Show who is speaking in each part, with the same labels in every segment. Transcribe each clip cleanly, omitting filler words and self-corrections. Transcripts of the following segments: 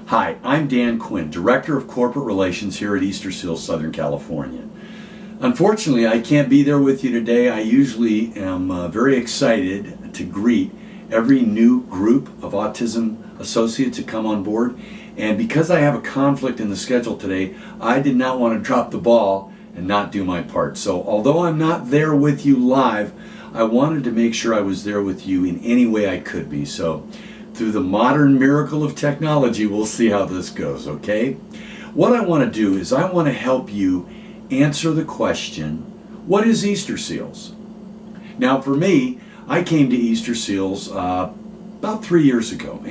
Speaker 1: Hi, I'm Dan Quinn, Director of Corporate Relations here at Easter Seals, Southern California. Unfortunately, I can't be there with you today. I usually am very excited to greet every new group of autism associates that come on board. And because I have a conflict in the schedule today, I did not want to drop the ball and not do my part. So although I'm not there with you live, I wanted to make sure I was there with you in any way I could be. So through the modern miracle of technology, we'll see how this goes, okay? What I want to do is I want to help you answer the question, what is Easter Seals? Now for me, I came to Easter Seals about 3 years ago,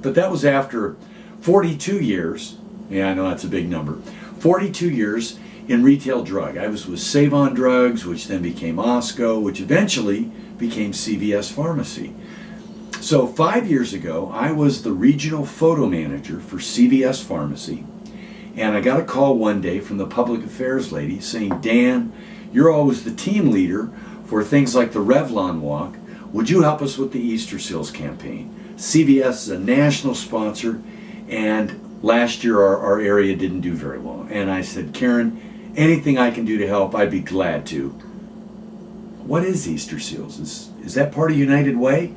Speaker 1: but that was after 42 years, yeah, I know that's a big number, 42 years in retail drug. I was with Save-On Drugs, which then became Osco, which eventually became CVS Pharmacy. So 5 years ago, I was the regional photo manager for CVS Pharmacy, and I got a call one day from the public affairs lady saying, Dan, you're always the team leader for things like the Revlon Walk. Would you help us with the Easter Seals campaign? CVS is a national sponsor, and last year our area didn't do very well. And I said, Karen, anything I can do to help, I'd be glad to. What is Easter Seals? Is that part of United Way?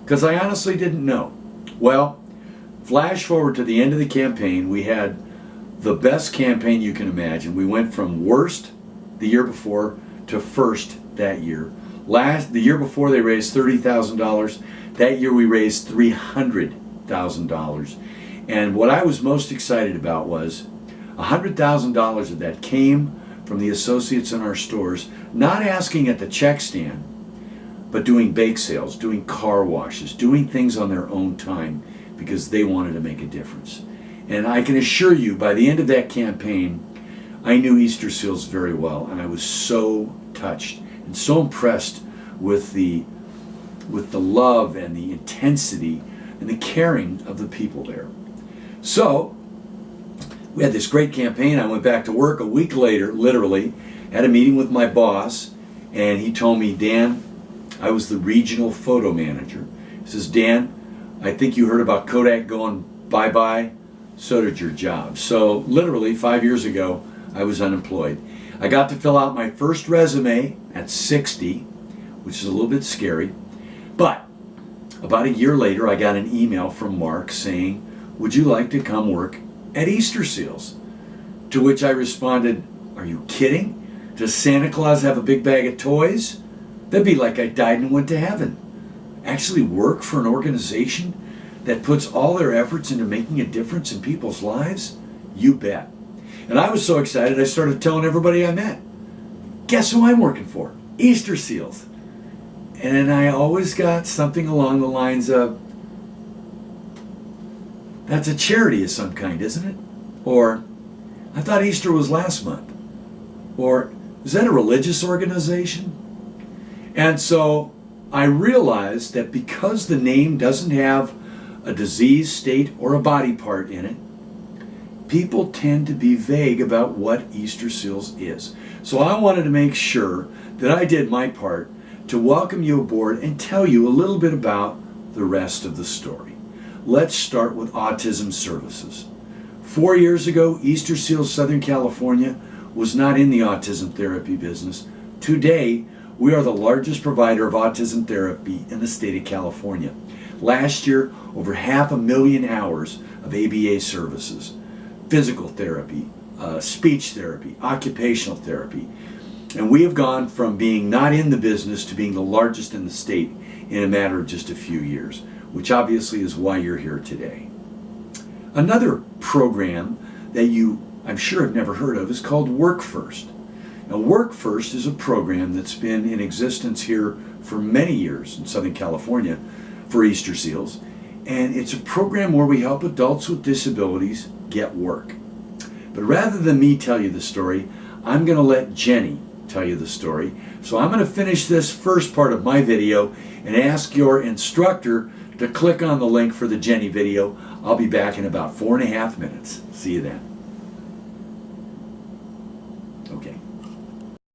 Speaker 1: Because I honestly didn't know. Well, flash forward to the end of the campaign, we had the best campaign you can imagine. We went from worst the year before to first that year. The year before they raised $30,000. That year we raised $300,000. And what I was most excited about was $100,000 of that came from the associates in our stores, not asking at the check stand, but doing bake sales, doing car washes, doing things on their own time because they wanted to make a difference. And I can assure you, by the end of that campaign, I knew Easter Seals very well, and I was so touched and so impressed with the love and the intensity and the caring of the people there. So we had this great campaign. I went back to work a week later, literally, had a meeting with my boss, and he told me, Dan, I was the regional photo manager. He says, Dan, I think you heard about Kodak going bye-bye. So did your job. So literally 5 years ago, I was unemployed. I got to fill out my first resume at 60, which is a little bit scary. But about a year later, I got an email from Mark saying, would you like to come work at Easter Seals? To which I responded, are you kidding? Does Santa Claus have a big bag of toys? That'd be like I died and went to heaven. Actually work for an organization that puts all their efforts into making a difference in people's lives? You bet. And I was so excited I started telling everybody I met. Guess who I'm working for? Easter Seals. And I always got something along the lines of, that's a charity of some kind, isn't it? Or, I thought Easter was last month. Or, is that a religious organization? And so I realized that because the name doesn't have a disease, state, or a body part in it, people tend to be vague about what Easter Seals is. So I wanted to make sure that I did my part to welcome you aboard and tell you a little bit about the rest of the story. Let's start with autism services. 4 years ago, Easter Seals Southern California was not in the autism therapy business. Today, we are the largest provider of autism therapy in the state of California. Last year, over 500,000 hours of ABA services, physical therapy, speech therapy, occupational therapy. And we have gone from being not in the business to being the largest in the state in a matter of just a few years, which obviously is why you're here today. Another program that you, I'm sure, have never heard of is called Work First. Now, Work First is a program that's been in existence here for many years in Southern California for Easter Seals, and it's a program where we help adults with disabilities get work. But rather than me tell you the story, I'm going to let Jenny tell you the story. So I'm going to finish this first part of my video and ask your instructor to click on the link for the Jenny video. I'll be back in about 4.5 minutes. See you then.